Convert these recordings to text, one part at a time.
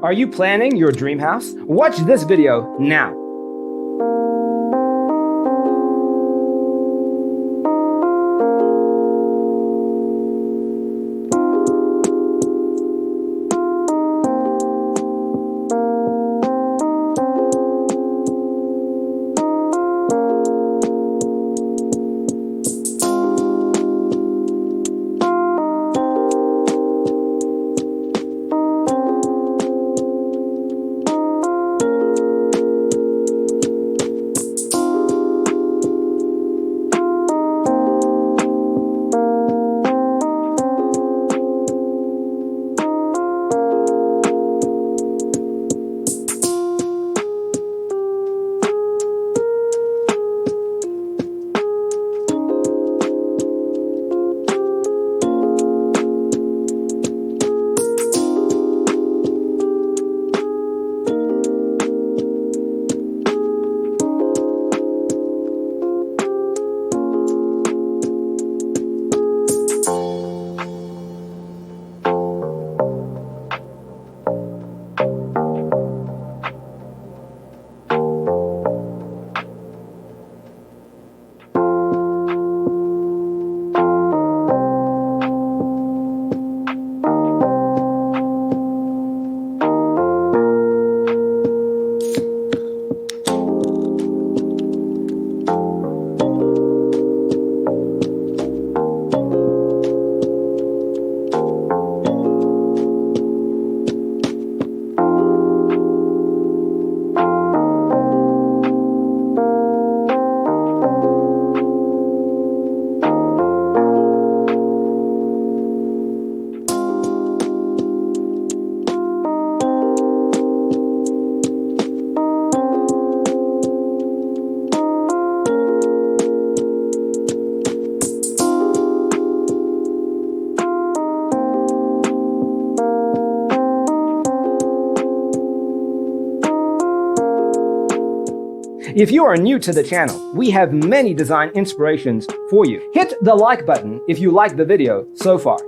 Are you planning your dream house? Watch this video now. If you are new to the channel, we have many design inspirations for you. Hit the like button if you like the video so far.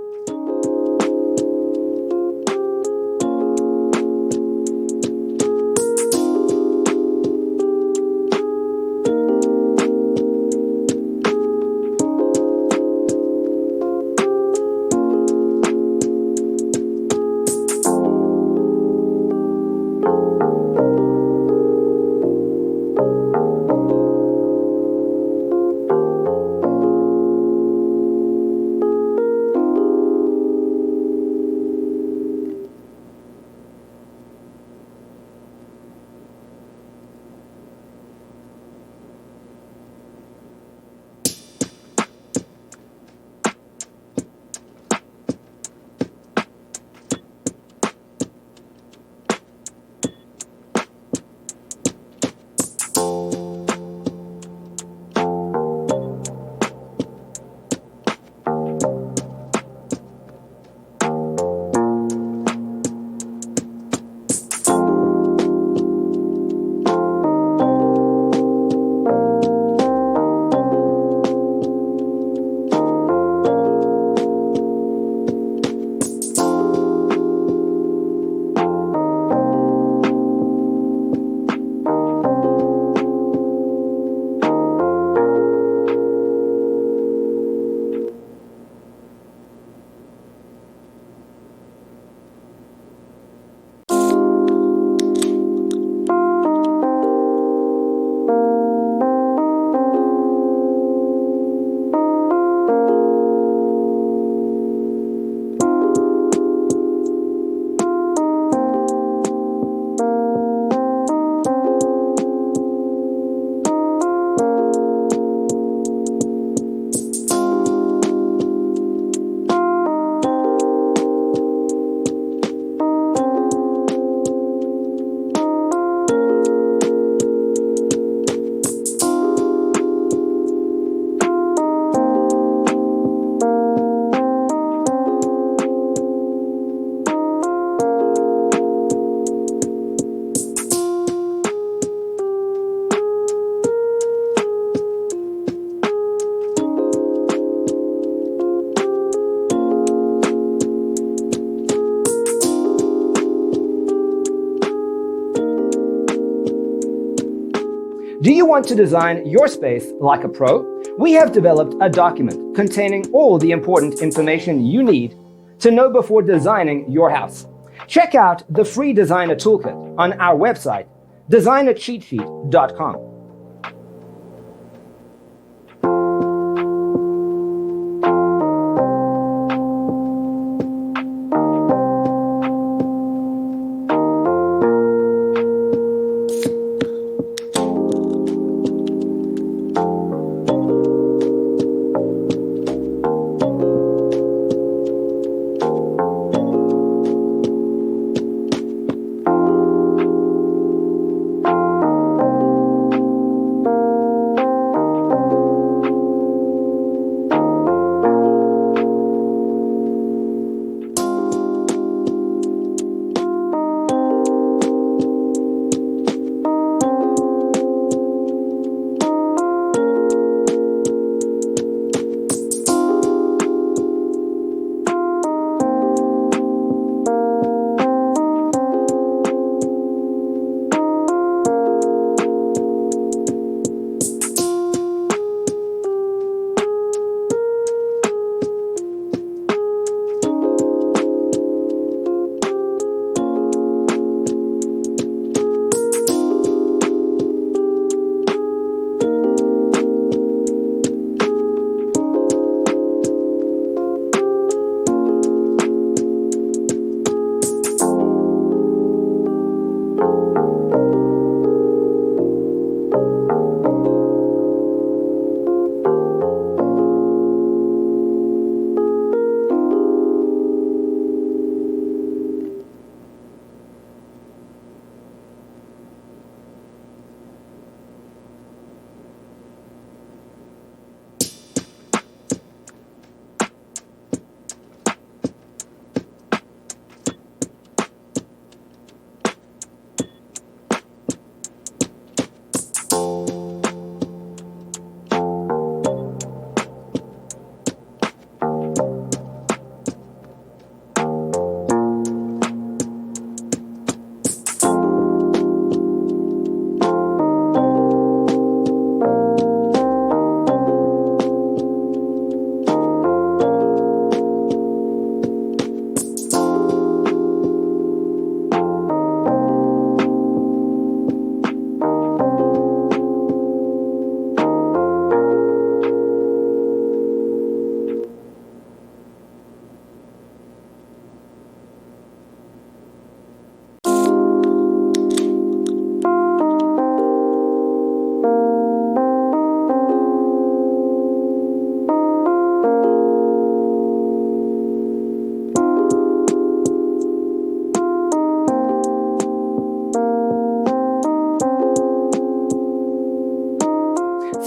Do you want to design your space like a pro? We have developed a document containing all the important information you need to know before designing your house. Check out the free designer toolkit on our website, designercheatsheet.com.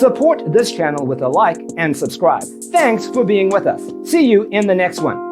Support this channel with a like and subscribe. Thanks for being with us. See you in the next one.